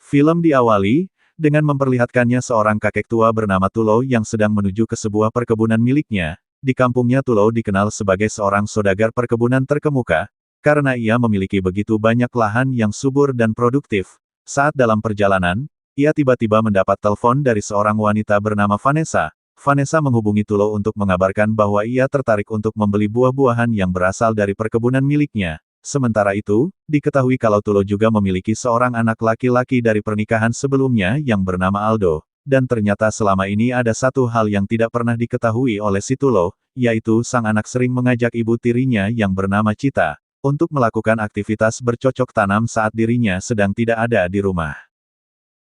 Film diawali dengan memperlihatkannya seorang kakek tua bernama Tulo yang sedang menuju ke sebuah perkebunan miliknya. Di kampungnya Tulo dikenal sebagai seorang saudagar perkebunan terkemuka, karena ia memiliki begitu banyak lahan yang subur dan produktif. Saat dalam perjalanan, ia tiba-tiba mendapat telepon dari seorang wanita bernama Vanessa. Vanessa menghubungi Tulo untuk mengabarkan bahwa ia tertarik untuk membeli buah-buahan yang berasal dari perkebunan miliknya. Sementara itu, diketahui kalau Tulo juga memiliki seorang anak laki-laki dari pernikahan sebelumnya yang bernama Aldo. Dan ternyata selama ini ada satu hal yang tidak pernah diketahui oleh si Tulo, yaitu sang anak sering mengajak ibu tirinya yang bernama Cita, untuk melakukan aktivitas bercocok tanam saat dirinya sedang tidak ada di rumah.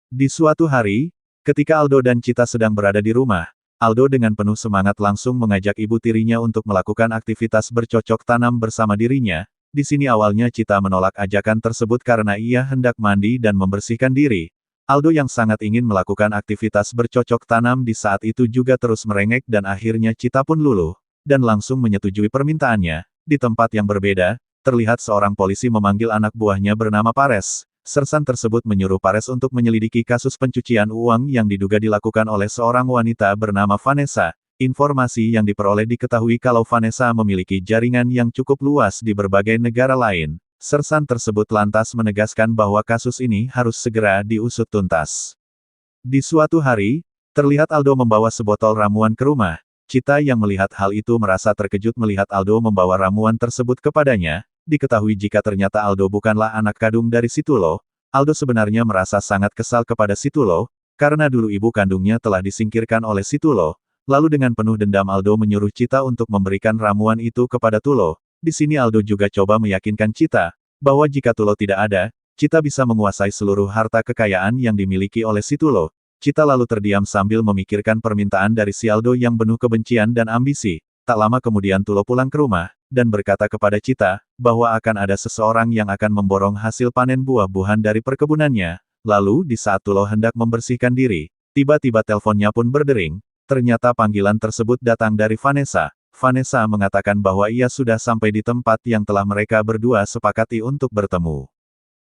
Di suatu hari, ketika Aldo dan Cita sedang berada di rumah, Aldo dengan penuh semangat langsung mengajak ibu tirinya untuk melakukan aktivitas bercocok tanam bersama dirinya. Di sini awalnya Cita menolak ajakan tersebut karena ia hendak mandi dan membersihkan diri. Aldo yang sangat ingin melakukan aktivitas bercocok tanam di saat itu juga terus merengek dan akhirnya Cita pun luluh, dan langsung menyetujui permintaannya. Di tempat yang berbeda, terlihat seorang polisi memanggil anak buahnya bernama Pares. Sersan tersebut menyuruh Pares untuk menyelidiki kasus pencucian uang yang diduga dilakukan oleh seorang wanita bernama Vanessa. Informasi yang diperoleh diketahui kalau Vanessa memiliki jaringan yang cukup luas di berbagai negara lain. Sersan tersebut lantas menegaskan bahwa kasus ini harus segera diusut tuntas. Di suatu hari, terlihat Aldo membawa sebotol ramuan ke rumah. Cita yang melihat hal itu merasa terkejut melihat Aldo membawa ramuan tersebut kepadanya. Diketahui jika ternyata Aldo bukanlah anak kandung dari si Tulo. Aldo sebenarnya merasa sangat kesal kepada si Tulo, karena dulu ibu kandungnya telah disingkirkan oleh si Tulo. Lalu dengan penuh dendam Aldo menyuruh Cita untuk memberikan ramuan itu kepada Tulo. Di sini Aldo juga coba meyakinkan Cita, bahwa jika Tulo tidak ada, Cita bisa menguasai seluruh harta kekayaan yang dimiliki oleh si Tulo. Cita lalu terdiam sambil memikirkan permintaan dari si Aldo yang penuh kebencian dan ambisi. Tak lama kemudian Tulo pulang ke rumah, dan berkata kepada Cita, bahwa akan ada seseorang yang akan memborong hasil panen buah-buahan dari perkebunannya. Lalu di saat Tulo hendak membersihkan diri, tiba-tiba teleponnya pun berdering. Ternyata panggilan tersebut datang dari Vanessa. Vanessa mengatakan bahwa ia sudah sampai di tempat yang telah mereka berdua sepakati untuk bertemu.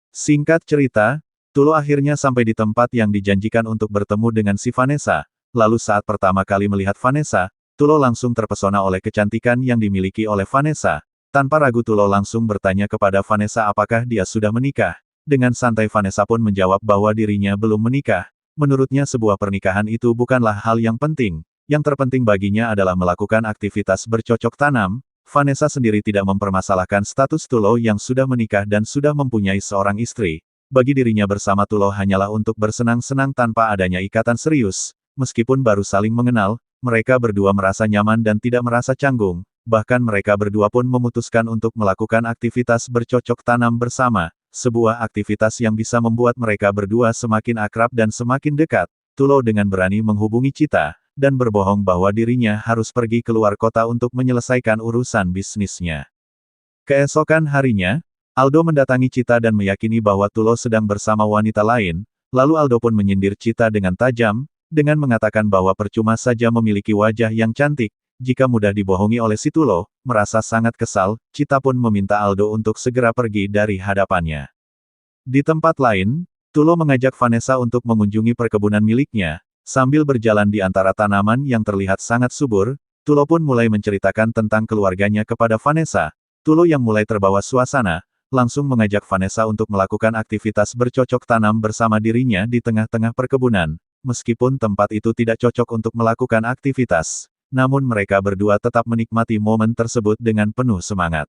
Singkat cerita, Tulo akhirnya sampai di tempat yang dijanjikan untuk bertemu dengan si Vanessa. Lalu saat pertama kali melihat Vanessa, Tulo langsung terpesona oleh kecantikan yang dimiliki oleh Vanessa. Tanpa ragu Tulo langsung bertanya kepada Vanessa apakah dia sudah menikah. Dengan santai Vanessa pun menjawab bahwa dirinya belum menikah. Menurutnya sebuah pernikahan itu bukanlah hal yang penting. Yang terpenting baginya adalah melakukan aktivitas bercocok tanam. Vanessa sendiri tidak mempermasalahkan status Tulo yang sudah menikah dan sudah mempunyai seorang istri. Bagi dirinya bersama Tulo hanyalah untuk bersenang-senang tanpa adanya ikatan serius. Meskipun baru saling mengenal, mereka berdua merasa nyaman dan tidak merasa canggung. Bahkan mereka berdua pun memutuskan untuk melakukan aktivitas bercocok tanam bersama. Sebuah aktivitas yang bisa membuat mereka berdua semakin akrab dan semakin dekat. Tulo dengan berani menghubungi Cita, dan berbohong bahwa dirinya harus pergi keluar kota untuk menyelesaikan urusan bisnisnya. Keesokan harinya, Aldo mendatangi Cita dan meyakini bahwa Tulo sedang bersama wanita lain, lalu Aldo pun menyindir Cita dengan tajam, dengan mengatakan bahwa percuma saja memiliki wajah yang cantik. Jika mudah dibohongi oleh si Tulo, merasa sangat kesal, Cita pun meminta Aldo untuk segera pergi dari hadapannya. Di tempat lain, Tulo mengajak Vanessa untuk mengunjungi perkebunan miliknya. Sambil berjalan di antara tanaman yang terlihat sangat subur, Tulo pun mulai menceritakan tentang keluarganya kepada Vanessa. Tulo yang mulai terbawa suasana, langsung mengajak Vanessa untuk melakukan aktivitas bercocok tanam bersama dirinya di tengah-tengah perkebunan. Meskipun tempat itu tidak cocok untuk melakukan aktivitas, namun mereka berdua tetap menikmati momen tersebut dengan penuh semangat.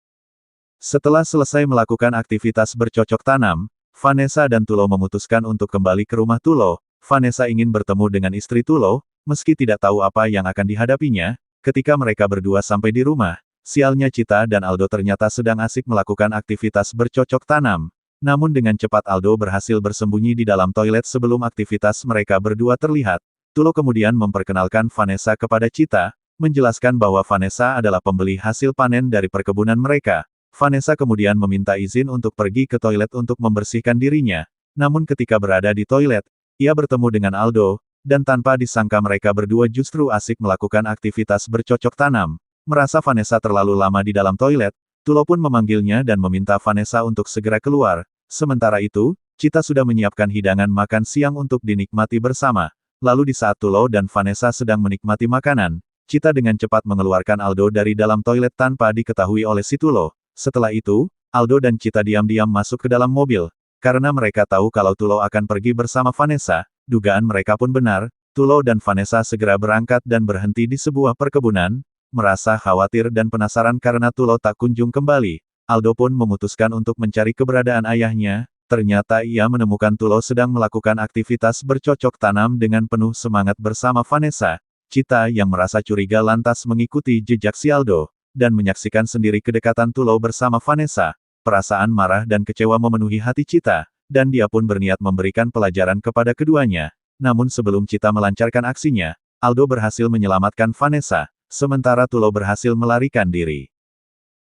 Setelah selesai melakukan aktivitas bercocok tanam, Vanessa dan Tulo memutuskan untuk kembali ke rumah Tulo. Vanessa ingin bertemu dengan istri Tulo, meski tidak tahu apa yang akan dihadapinya. Ketika mereka berdua sampai di rumah, sialnya Cita dan Aldo ternyata sedang asik melakukan aktivitas bercocok tanam. Namun dengan cepat Aldo berhasil bersembunyi di dalam toilet sebelum aktivitas mereka berdua terlihat. Tulo kemudian memperkenalkan Vanessa kepada Cita, menjelaskan bahwa Vanessa adalah pembeli hasil panen dari perkebunan mereka. Vanessa kemudian meminta izin untuk pergi ke toilet untuk membersihkan dirinya. Namun ketika berada di toilet, ia bertemu dengan Aldo, dan tanpa disangka mereka berdua justru asik melakukan aktivitas bercocok tanam. Merasa Vanessa terlalu lama di dalam toilet, Tulo pun memanggilnya dan meminta Vanessa untuk segera keluar. Sementara itu, Cita sudah menyiapkan hidangan makan siang untuk dinikmati bersama. Lalu di saat Tulo dan Vanessa sedang menikmati makanan, Cita dengan cepat mengeluarkan Aldo dari dalam toilet tanpa diketahui oleh si Tulo. Setelah itu, Aldo dan Cita diam-diam masuk ke dalam mobil. Karena mereka tahu kalau Tulo akan pergi bersama Vanessa, dugaan mereka pun benar. Tulo dan Vanessa segera berangkat dan berhenti di sebuah perkebunan. Merasa khawatir dan penasaran karena Tulo tak kunjung kembali, Aldo pun memutuskan untuk mencari keberadaan ayahnya. Ternyata ia menemukan Tulo sedang melakukan aktivitas bercocok tanam dengan penuh semangat bersama Vanessa. Cita yang merasa curiga lantas mengikuti jejak si Aldo, dan menyaksikan sendiri kedekatan Tulo bersama Vanessa. Perasaan marah dan kecewa memenuhi hati Cita, dan dia pun berniat memberikan pelajaran kepada keduanya. Namun sebelum Cita melancarkan aksinya, Aldo berhasil menyelamatkan Vanessa, sementara Tulo berhasil melarikan diri.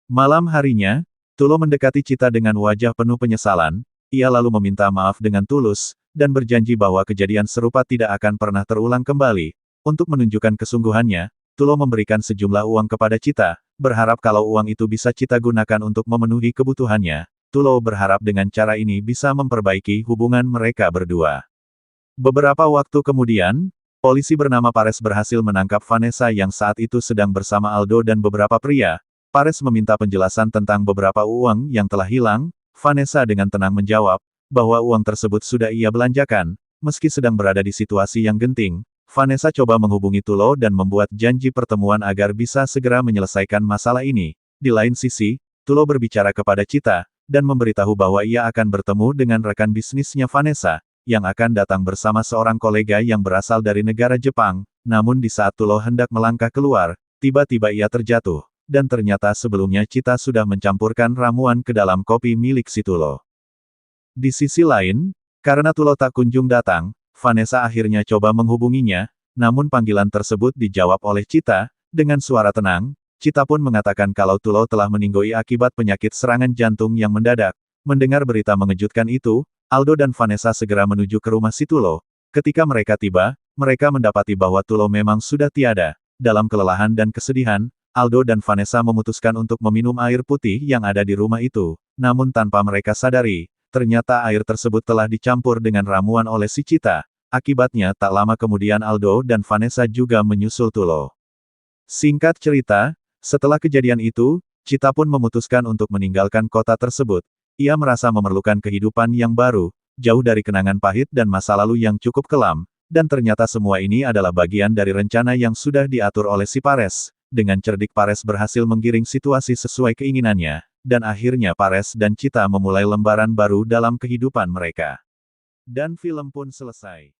Malam harinya, Tulo mendekati Cita dengan wajah penuh penyesalan. Ia lalu meminta maaf dengan tulus, dan berjanji bahwa kejadian serupa tidak akan pernah terulang kembali. Untuk menunjukkan kesungguhannya, Tulo memberikan sejumlah uang kepada Cita, berharap kalau uang itu bisa Cita gunakan untuk memenuhi kebutuhannya. Tulo berharap dengan cara ini bisa memperbaiki hubungan mereka berdua. Beberapa waktu kemudian, polisi bernama Pares berhasil menangkap Vanessa yang saat itu sedang bersama Aldo dan beberapa pria. Pares meminta penjelasan tentang beberapa uang yang telah hilang. Vanessa dengan tenang menjawab, bahwa uang tersebut sudah ia belanjakan. Meski sedang berada di situasi yang genting, Vanessa coba menghubungi Tulo dan membuat janji pertemuan agar bisa segera menyelesaikan masalah ini. Di lain sisi, Tulo berbicara kepada Cita, dan memberitahu bahwa ia akan bertemu dengan rekan bisnisnya Vanessa, yang akan datang bersama seorang kolega yang berasal dari negara Jepang. Namun di saat Tulo hendak melangkah keluar, tiba-tiba ia terjatuh. Dan ternyata sebelumnya Cita sudah mencampurkan ramuan ke dalam kopi milik si Tulo. Di sisi lain, karena Tulo tak kunjung datang, Vanessa akhirnya coba menghubunginya, namun panggilan tersebut dijawab oleh Cita, dengan suara tenang. Cita pun mengatakan kalau Tulo telah meninggoy akibat penyakit serangan jantung yang mendadak. Mendengar berita mengejutkan itu, Aldo dan Vanessa segera menuju ke rumah si Tulo. Ketika mereka tiba, mereka mendapati bahwa Tulo memang sudah tiada. Dalam kelelahan dan kesedihan, Aldo dan Vanessa memutuskan untuk meminum air putih yang ada di rumah itu. Namun tanpa mereka sadari, ternyata air tersebut telah dicampur dengan ramuan oleh si Cita. Akibatnya tak lama kemudian Aldo dan Vanessa juga menyusul Tulo. Singkat cerita, setelah kejadian itu, Cita pun memutuskan untuk meninggalkan kota tersebut. Ia merasa memerlukan kehidupan yang baru, jauh dari kenangan pahit dan masa lalu yang cukup kelam. Dan ternyata semua ini adalah bagian dari rencana yang sudah diatur oleh si Pares. Dengan cerdik Pares berhasil menggiring situasi sesuai keinginannya, dan akhirnya Pares dan Cita memulai lembaran baru dalam kehidupan mereka. Dan film pun selesai.